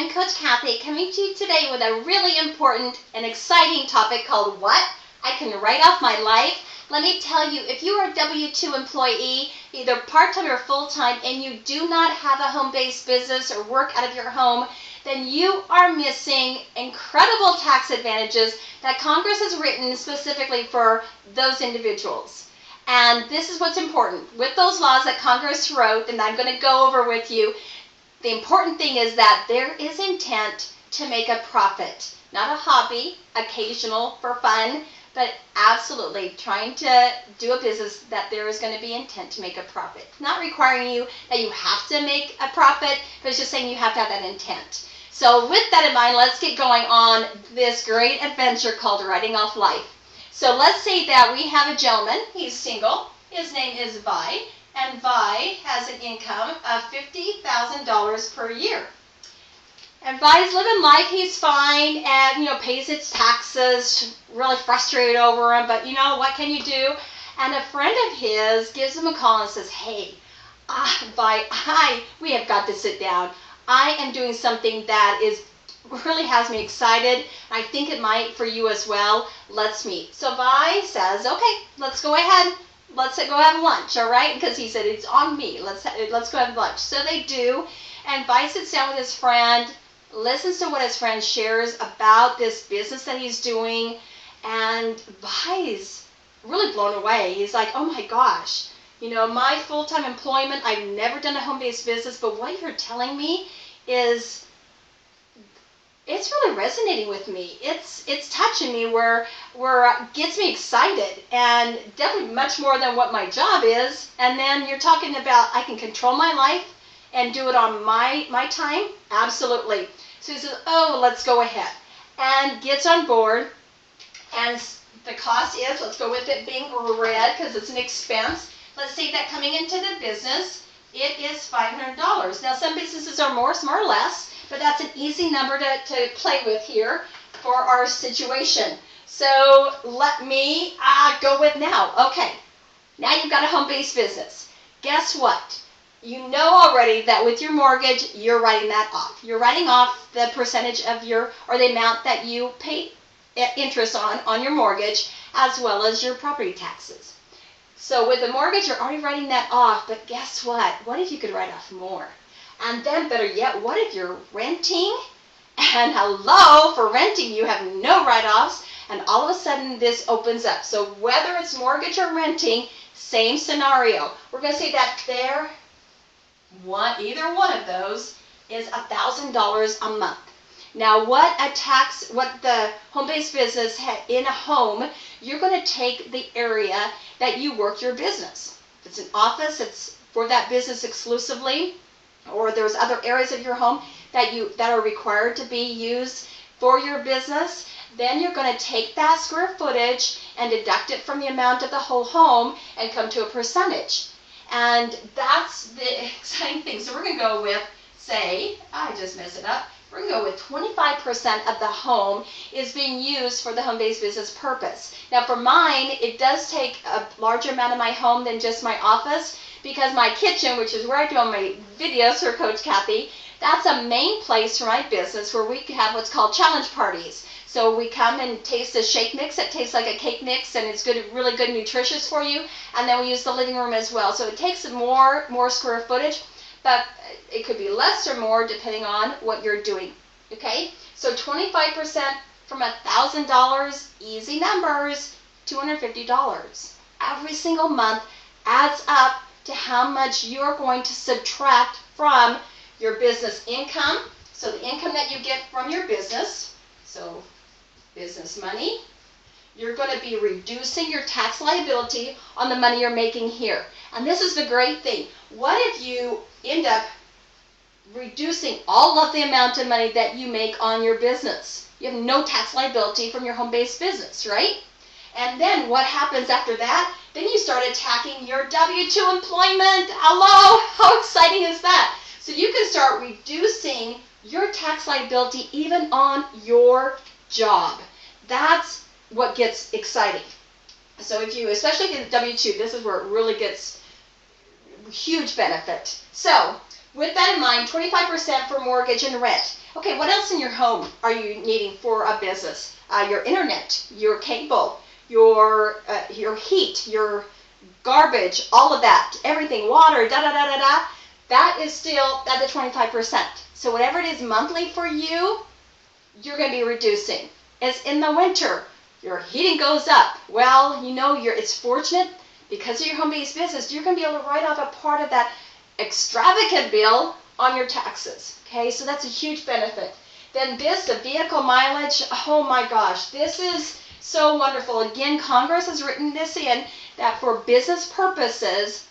I'm Coach Kathy, coming to you today with a really important and exciting topic called What I Can Write Off My Life. Let me tell you, if you are a W-2 employee, either part-time or full-time, and you do not have a home-based business or work out of your home, then you are missing incredible tax advantages that Congress has written specifically for those individuals. And this is what's important. With those laws that Congress wrote, and I'm going to go over with you, the important thing is that there is intent to make a profit. Not a hobby, occasional for fun, but absolutely trying to do a business that there is going to be intent to make a profit. Not requiring you that you have to make a profit, but it's just saying you have to have that intent. So with that in mind, let's get going on this great adventure called Writing Off Life. So let's say that we have a gentleman, he's single, his name is Vi, and Vi has an income of $50,000 per year. And Vi's living life, he's fine, and pays his taxes, really frustrated over him, but what can you do? And a friend of his gives him a call and says, hey, Vi, we have got to sit down. I am doing something that really has me excited. I think it might for you as well. Let's meet. So Vi says, okay, let's go ahead. Let's go have lunch, all right? Because he said, it's on me. Let's go have lunch. So they do, and Vi sits down with his friend, listens to what his friend shares about this business that he's doing, and Vi's really blown away. He's like, oh my gosh, my full-time employment, I've never done a home-based business, but what you're telling me is, it's really resonating with me. It's touching me where it gets me excited, and definitely much more than what my job is. And then you're talking about I can control my life and do it on my time. Absolutely. So he says, oh, let's go ahead, and gets on board. And the cost is, let's go with it being red because it's an expense. Let's say that coming into the business, it is $500. Now some businesses are more, some are less. But that's an easy number to play with here for our situation. So let me go with now. Okay, now you've got a home-based business. Guess what? You know already that with your mortgage, you're writing that off. You're writing off the percentage of or the amount that you pay interest on your mortgage, as well as your property taxes. So with the mortgage, you're already writing that off, but guess what? What if you could write off more? And then better yet, what if you're renting? And hello, for renting you have no write-offs, and all of a sudden this opens up. So whether it's mortgage or renting, same scenario. We're going to say that either one of those is $1,000 a month. Now what the home-based business in a home, you're going to take the area that you work your business. If it's an office, it's for that business exclusively, or there's other areas of your home that are required to be used for your business, then you're going to take that square footage and deduct it from the amount of the whole home and come to a percentage. And that's the exciting thing. So we're going to go with, say, I just messed it up. We're going to go with 25% of the home is being used for the home-based business purpose. Now for mine, it does take a larger amount of my home than just my office, because my kitchen, which is where I do all my videos for Coach Kathy, that's a main place for my business where we have what's called challenge parties. So we come and taste the shake mix. It tastes like a cake mix, and it's good, really good, nutritious for you. And then we use the living room as well. So it takes more square footage, but it could be less or more depending on what you're doing. Okay? So 25% from $1,000, easy numbers, $250. Every single month adds up to how much you're going to subtract from your business income. So the income that you get from your business, so business money, you're going to be reducing your tax liability on the money you're making here. And this is the great thing. What if you end up reducing all of the amount of money that you make on your business? You have no tax liability from your home-based business, right? And then what happens after that? Then you start attacking your W-2 employment. Hello, how exciting is that? So you can start reducing your tax liability even on your job. That's what gets exciting. So especially if you're W-2, this is where it really gets huge benefit. So with that in mind, 25% for mortgage and rent. Okay, what else in your home are you needing for a business? Your internet, your cable, your heat, your garbage, all of that, everything, water, da-da-da-da-da. That is still at the 25%. So whatever it is monthly for you, you're going to be reducing. As in the winter, your heating goes up. Well, you know, it's fortunate because of your home-based business, you're going to be able to write off a part of that extravagant bill on your taxes. Okay, so that's a huge benefit. Then the vehicle mileage, oh my gosh, this is so wonderful. Again, Congress has written this in that for business purposes,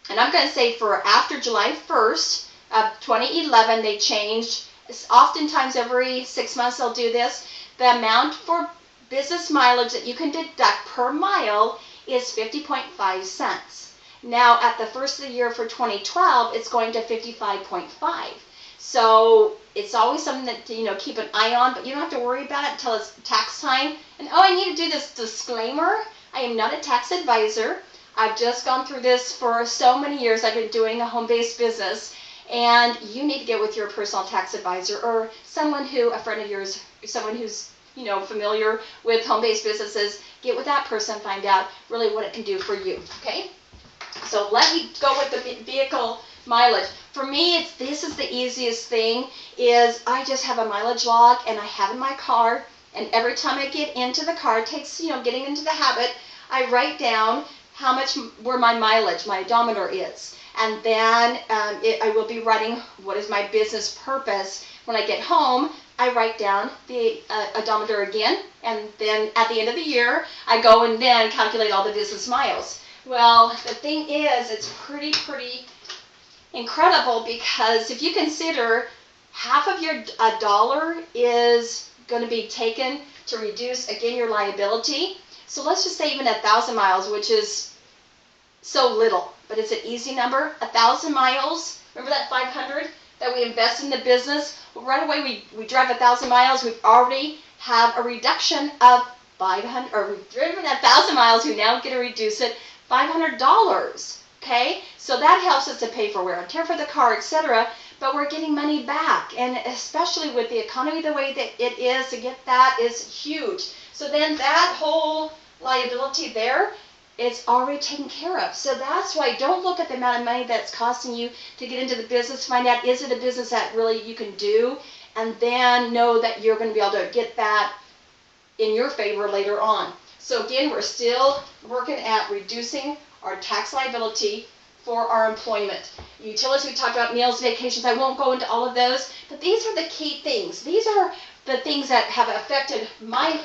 and I'm going to say for after July 1st of 2011, they changed. Oftentimes every 6 months they'll do this. The amount for business mileage that you can deduct per mile is 50.5 cents. Now at the first of the year for 2012, it's going to 55.5. So it's always something that keep an eye on, but you don't have to worry about it until it's tax time. And I need to do this disclaimer. I am not a tax advisor. I've just gone through this for so many years. I've been doing a home-based business, and you need to get with your personal tax advisor or a friend of yours, someone who's familiar with home-based businesses. Get with that person, find out really what it can do for you. Okay? So let me go with the vehicle mileage. For me, this is the easiest thing. Is I just have a mileage log, and I have in my car, and every time I get into the car, it takes getting into the habit. I write down where my mileage, my odometer is. And then I will be writing what is my business purpose. When I get home, I write down the odometer again, and then at the end of the year, I go and then calculate all the business miles. Well, the thing is, it's pretty incredible, because if you consider half of your dollar is going to be taken to reduce, again, your liability. So let's just say even 1,000 miles, which is so little, but it's an easy number. 1,000 miles, remember that 500 that we invest in the business? Well, right away we drive 1,000 miles, we've already have a reduction of 500, or we've driven 1,000 miles, we now get to reduce it $500. Okay, so that helps us to pay for wear and tear for the car, etc. But we're getting money back, and especially with the economy the way that it is, to get that is huge. So then that whole liability there, it's already taken care of. So that's why don't look at the amount of money that's costing you to get into the business. Find out, is it a business that really you can do? And then know that you're going to be able to get that in your favor later on. So again, we're still working at reducing our tax liability for our employment. Utilities, we talked about, meals, vacations. I won't go into all of those, but these are the key things. These are the things that have affected my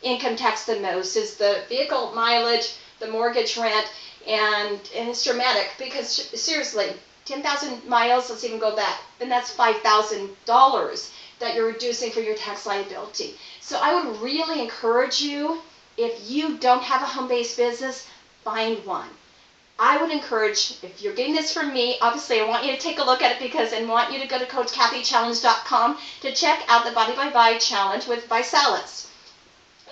income tax the most, is the vehicle mileage, the mortgage rent, and it's dramatic, because seriously, 10,000 miles, let's even go back, then that's $5,000 that you're reducing for your tax liability. So I would really encourage you, if you don't have a home-based business, find one. I would encourage, if you're getting this from me, obviously I want you to take a look at it, because I want you to go to CoachKathyChallenge.com to check out the Body by Bye Challenge with Visalis.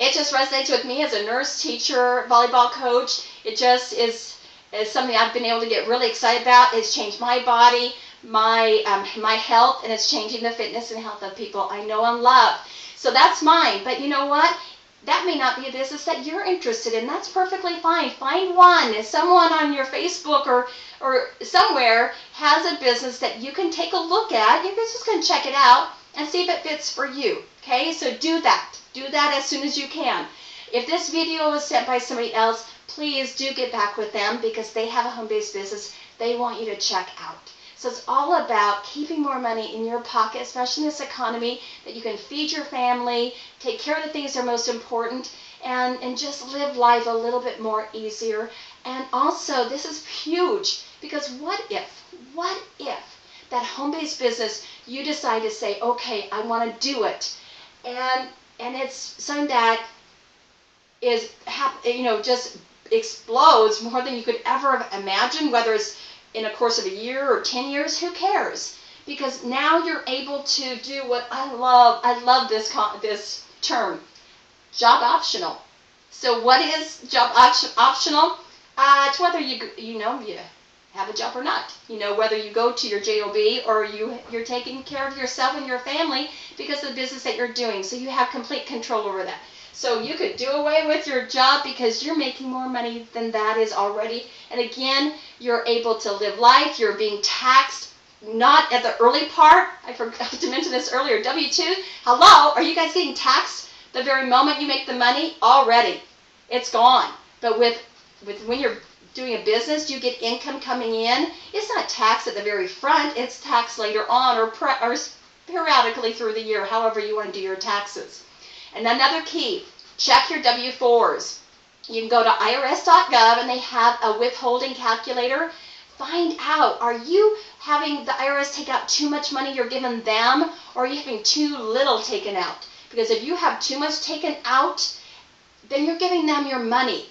It just resonates with me as a nurse, teacher, volleyball coach. It just is something I've been able to get really excited about. It's changed my body, my health, and it's changing the fitness and health of people I know and love. So that's mine. But you know what? That may not be a business that you're interested in. That's perfectly fine. Find one. If someone on your Facebook or somewhere has a business that you can take a look at, you're just going to check it out and see if it fits for you. Okay? So do that. Do that as soon as you can. If this video was sent by somebody else, please do get back with them, because they have a home-based business they want you to check out. So it's all about keeping more money in your pocket, especially in this economy, that you can feed your family, take care of the things that are most important, and just live life a little bit more easier. And also, this is huge, because what if that home-based business, you decide to say, okay, I want to do it, and it's something that is, just explodes more than you could ever imagine, whether it's in a course of a year or 10 years, who cares? Because now you're able to do what I love. I love this term, job optional. So what is job optional? It's whether you have a job or not. You know, whether you go to your job or you're taking care of yourself and your family because of the business that you're doing. So you have complete control over that. So you could do away with your job because you're making more money than that is already. And again, you're able to live life. You're being taxed. Not at the early part. I forgot to mention this earlier. W-2, hello, are you guys getting taxed the very moment you make the money? Already. It's gone. But with when you're doing a business, you get income coming in. It's not taxed at the very front. It's taxed later on or periodically through the year, however you want to do your taxes. And another key, check your W-4s. You can go to irs.gov and they have a withholding calculator. Find out, are you having the IRS take out too much money you're giving them, or are you having too little taken out? Because if you have too much taken out, then you're giving them your money.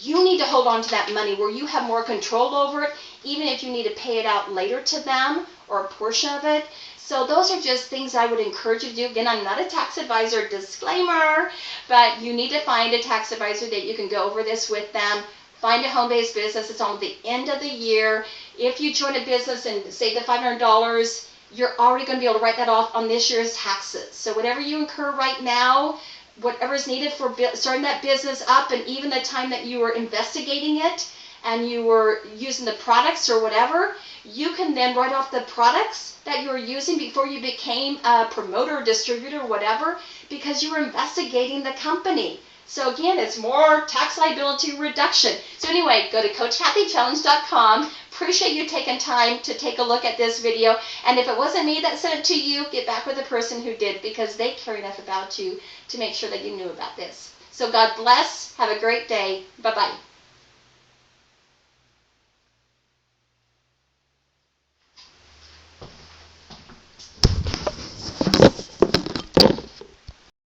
You need to hold on to that money where you have more control over it, even if you need to pay it out later to them or a portion of it. So those are just things I would encourage you to do. Again, I'm not a tax advisor, disclaimer, but you need to find a tax advisor that you can go over this with them. Find a home-based business. It's on the end of the year. If you join a business and save the $500, you're already going to be able to write that off on this year's taxes. So whatever you incur right now, whatever is needed for starting that business up, and even the time that you were investigating it and you were using the products or whatever, you can then write off the products that you were using before you became a promoter, distributor, whatever, because you were investigating the company. So again, it's more tax liability reduction. So anyway, go to CoachKathyChallenge.com. Appreciate you taking time to take a look at this video. And if it wasn't me that sent it to you, get back with the person who did, because they care enough about you to make sure that you knew about this. So God bless. Have a great day. Bye-bye.